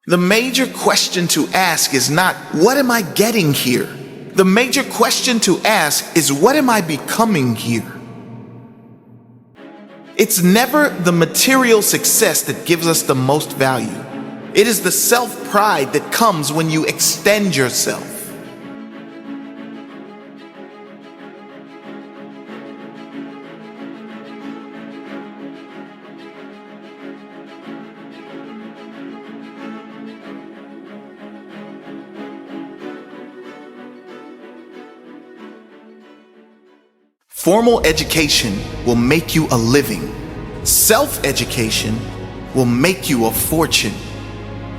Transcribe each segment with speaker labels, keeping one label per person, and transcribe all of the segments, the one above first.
Speaker 1: The major question to ask is not, what am I getting here? The major question to ask is, what am I becoming here? It's never the material success that gives us the most value. It is the self-pride that comes when you extend yourself. Formal education will make you a living. Self-education will make you a fortune.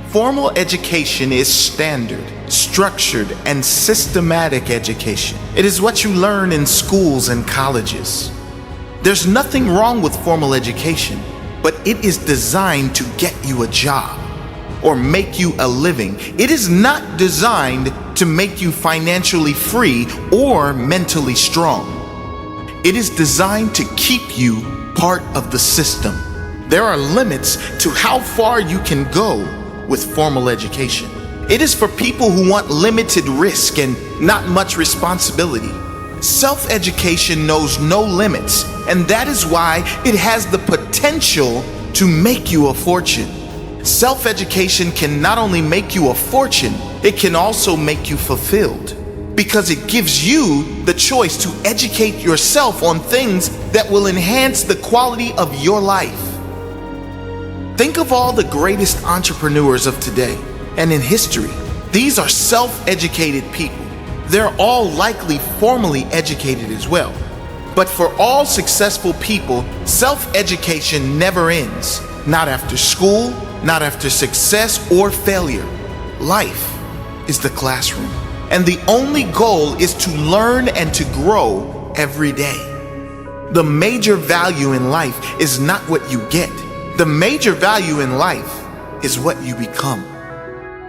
Speaker 1: Formal education is standard, structured, and systematic education. It is what you learn in schools and colleges. There's nothing wrong with formal education, but it is designed to get you a job or make you a living. It is not designed to make you financially free or mentally strong. It is designed to keep you part of the system. There are limits to how far you can go with formal education. It is for people who want limited risk and not much responsibility. Self-education knows no limits, and that is why it has the potential to make you a fortune. Self-education can not only make you a fortune, it can also make you fulfilled, because it gives you the choice to educate yourself on things that will enhance the quality of your life. Think of all the greatest entrepreneurs of today and in history. These are self-educated people. They're all likely formally educated as well. But for all successful people, self-education never ends. Not after school, not after success or failure. Life is the classroom. And the only goal is to learn and to grow every day. The major value in life is not what you get. The major value in life is what you become.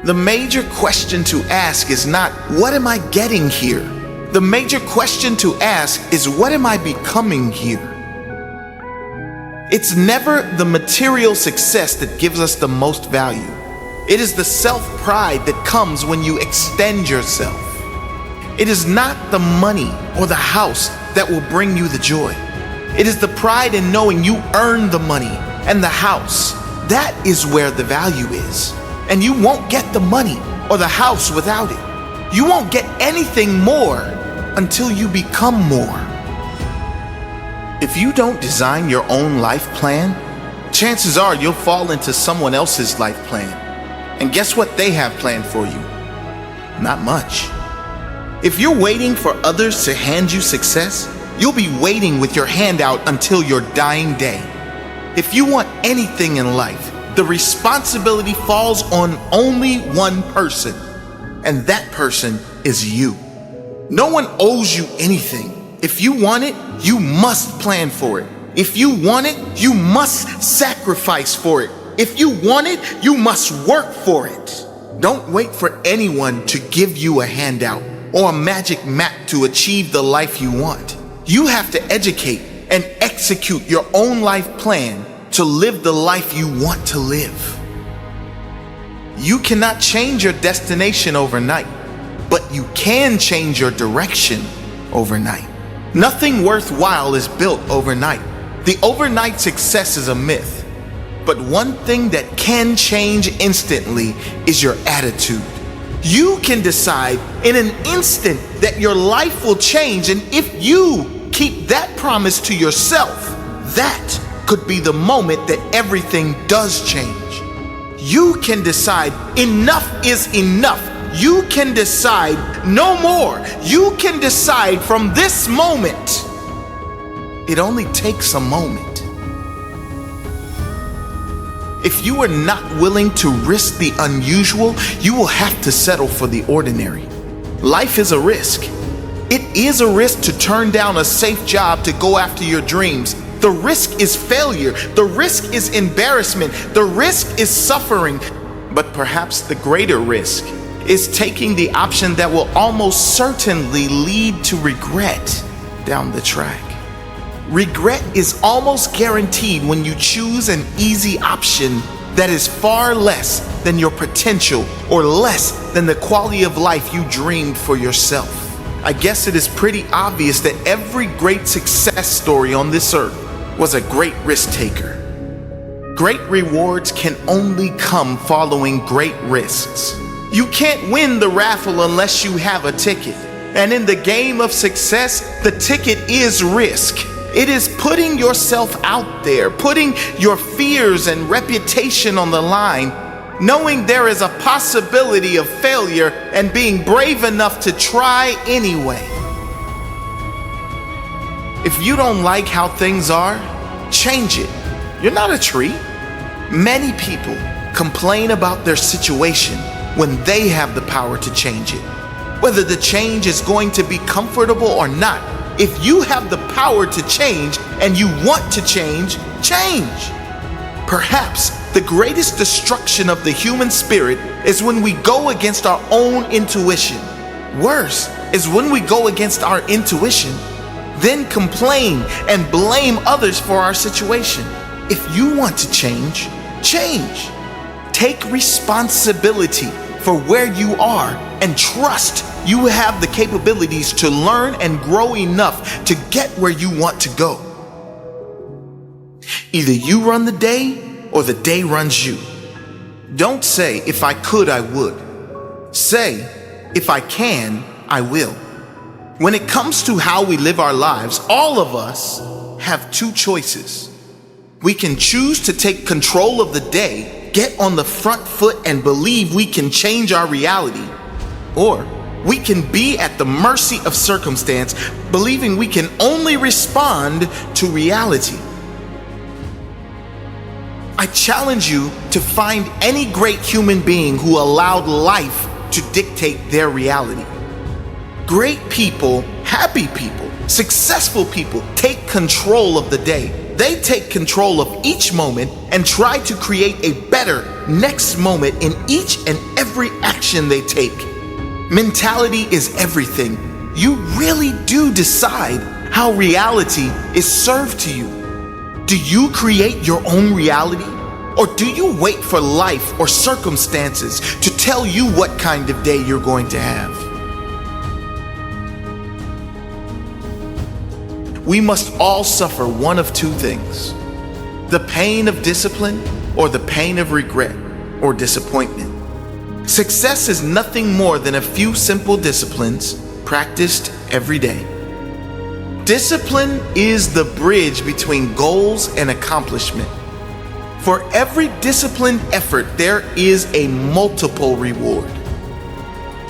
Speaker 1: The major question to ask is not, what am I getting here? The major question to ask is, what am I becoming here? It's never the material success that gives us the most value. It is the self-pride that comes when you extend yourself. It is not the money or the house that will bring you the joy. It is the pride in knowing you earned the money and the house. That is where the value is. And you won't get the money or the house without it. You won't get anything more until you become more. If you don't design your own life plan, chances are you'll fall into someone else's life plan. And guess what they have planned for you? Not much. If you're waiting for others to hand you success, you'll be waiting with your hand out until your dying day. If you want anything in life, the responsibility falls on only one person, and that person is you. No one owes you anything. If you want it, you must plan for it. If you want it, you must sacrifice for it. If you want it, you must work for it. Don't wait for anyone to give you a handout or a magic map to achieve the life you want. You have to educate and execute your own life plan to live the life you want to live. You cannot change your destination overnight, but you can change your direction overnight. Nothing worthwhile is built overnight. The overnight success is a myth. But one thing that can change instantly is your attitude. You can decide in an instant that your life will change, and if you keep that promise to yourself, that could be the moment that everything does change. You can decide enough is enough. You can decide no more. You can decide from this moment. It only takes a moment. If you are not willing to risk the unusual, you will have to settle for the ordinary. Life is a risk. It is a risk to turn down a safe job to go after your dreams. The risk is failure. The risk is embarrassment. The risk is suffering. But perhaps the greater risk is taking the option that will almost certainly lead to regret down the track. Regret is almost guaranteed when you choose an easy option that is far less than your potential or less than the quality of life you dreamed for yourself. I guess it is pretty obvious that every great success story on this earth was a great risk taker. Great rewards can only come following great risks. You can't win the raffle unless you have a ticket. And in the game of success, the ticket is risk. It is putting yourself out there, putting your fears and reputation on the line, knowing there is a possibility of failure and being brave enough to try anyway. If you don't like how things are, change it. You're not a tree. Many people complain about their situation when they have the power to change it. Whether the change is going to be comfortable or not, if you have the power to change and you want to change, change. Perhaps the greatest destruction of the human spirit is when we go against our own intuition. Worse is when we go against our intuition, then complain and blame others for our situation. If you want to change, change. Take responsibility for where you are and trust you have the capabilities to learn and grow enough to get where you want to go. Either you run the day or the day runs you. Don't say, if I could, I would. Say, if I can, I will. When it comes to how we live our lives, all of us have two choices. We can choose to take control of the day, get on the front foot and believe we can change our reality. Or we can be at the mercy of circumstance, believing we can only respond to reality. I challenge you to find any great human being who allowed life to dictate their reality. Great people, happy people, successful people take control of the day. They take control of each moment and try to create a better next moment in each and every action they take. Mentality is everything. You really do decide how reality is served to you. Do you create your own reality? Or do you wait for life or circumstances to tell you what kind of day you're going to have? We must all suffer one of two things: the pain of discipline or the pain of regret or disappointment. Success is nothing more than a few simple disciplines practiced every day. Discipline is the bridge between goals and accomplishment. For every disciplined effort, there is a multiple reward.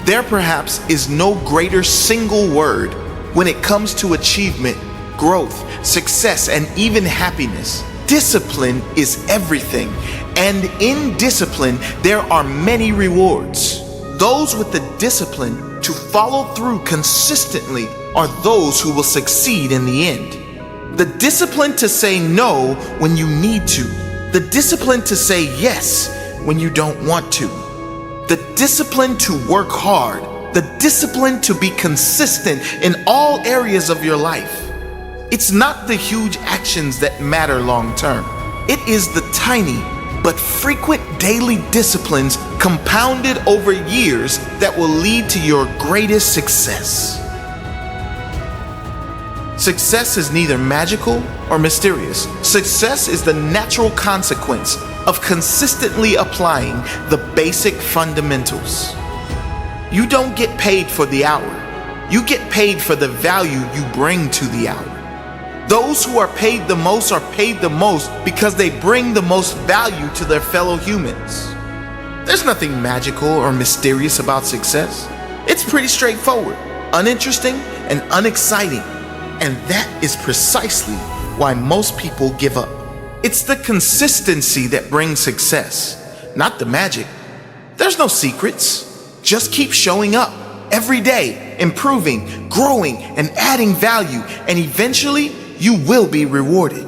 Speaker 1: There perhaps is no greater single word when it comes to achievement, growth, success, and even happiness. Discipline is everything, and in discipline, there are many rewards. Those with the discipline to follow through consistently are those who will succeed in the end. The discipline to say no when you need to. The discipline to say yes when you don't want to. The discipline to work hard. The discipline to be consistent in all areas of your life. It's not the huge actions that matter long term. It is the tiny but frequent daily disciplines compounded over years that will lead to your greatest success. Success is neither magical or mysterious. Success is the natural consequence of consistently applying the basic fundamentals. You don't get paid for the hour. You get paid for the value you bring to the hour. Those who are paid the most are paid the most because they bring the most value to their fellow humans. There's nothing magical or mysterious about success. It's pretty straightforward, uninteresting, and unexciting. And that is precisely why most people give up. It's the consistency that brings success, not the magic. There's no secrets. Just keep showing up every day, improving, growing, and adding value, and eventually you will be rewarded.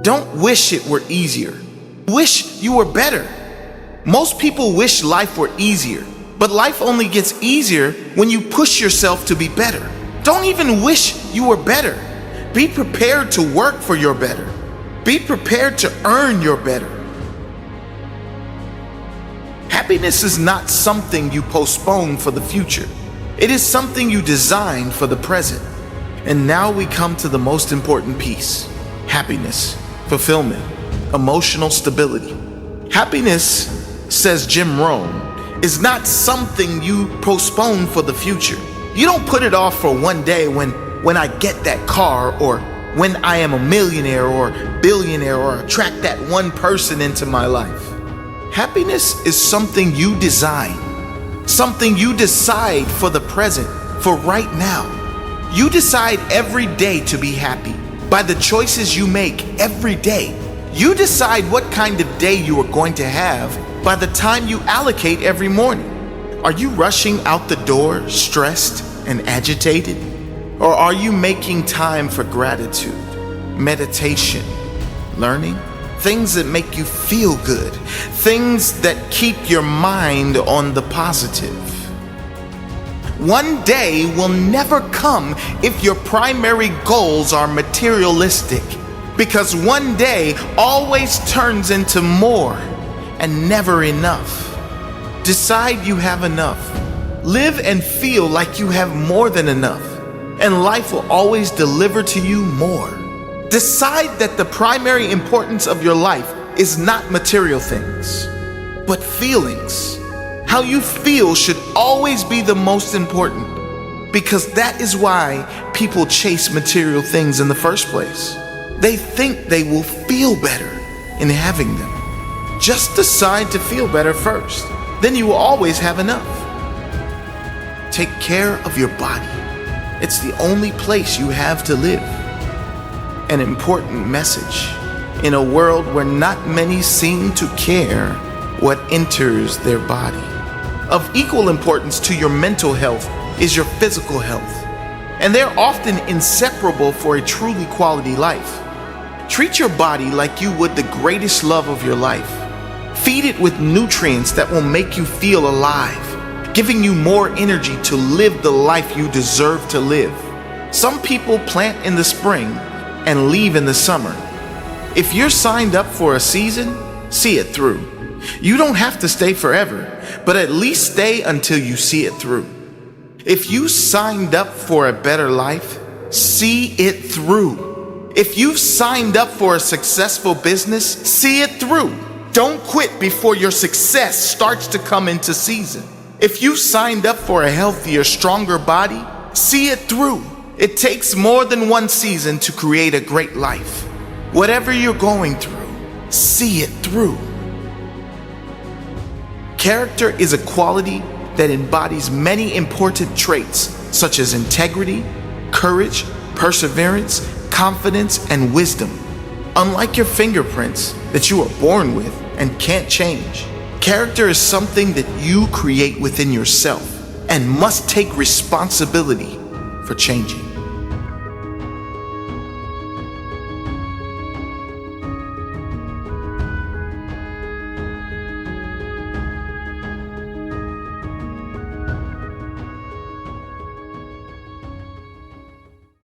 Speaker 1: Don't wish it were easier. Wish you were better. Most people wish life were easier, but life only gets easier when you push yourself to be better. Don't even wish you were better. Be prepared to work for your better. Be prepared to earn your better. Happiness is not something you postpone for the future. It is something you design for the present. And now we come to the most important piece: happiness, fulfillment, emotional stability. Happiness, says Jim Rohn, is not something you postpone for the future. You don't put it off for one day when I get that car, or when I am a millionaire or billionaire, or attract that one person into my life. Happiness is something you design, something you decide for the present, for right now. You decide every day to be happy by the choices you make every day. You decide what kind of day you are going to have by the time you allocate every morning. Are you rushing out the door stressed and agitated? Or are you making time for gratitude, meditation, learning? Things that make you feel good, things that keep your mind on the positive. One day will never come if your primary goals are materialistic, because one day always turns into more and never enough. Decide you have enough. Live and feel like you have more than enough, and life will always deliver to you more. Decide that the primary importance of your life is not material things, but feelings. How you feel should always be the most important, because that is why people chase material things in the first place. They think they will feel better in having them. Just decide to feel better first, then you will always have enough. Take care of your body. It's the only place you have to live. An important message in a world where not many seem to care what enters their body. Of equal importance to your mental health is your physical health, and they're often inseparable for a truly quality life. Treat your body like you would the greatest love of your life. Feed it with nutrients that will make you feel alive, giving you more energy to live the life you deserve to live. Some people plant in the spring and leave in the summer. If you're signed up for a season, see it through. You don't have to stay forever, but at least stay until you see it through. If you signed up for a better life, see it through. If you've signed up for a successful business, see it through. Don't quit before your success starts to come into season. If you signed up for a healthier, stronger body, see it through. It takes more than one season to create a great life. Whatever you're going through, see it through. Character is a quality that embodies many important traits such as integrity, courage, perseverance, confidence, and wisdom. Unlike your fingerprints that you are born with and can't change, character is something that you create within yourself and must take responsibility for changing.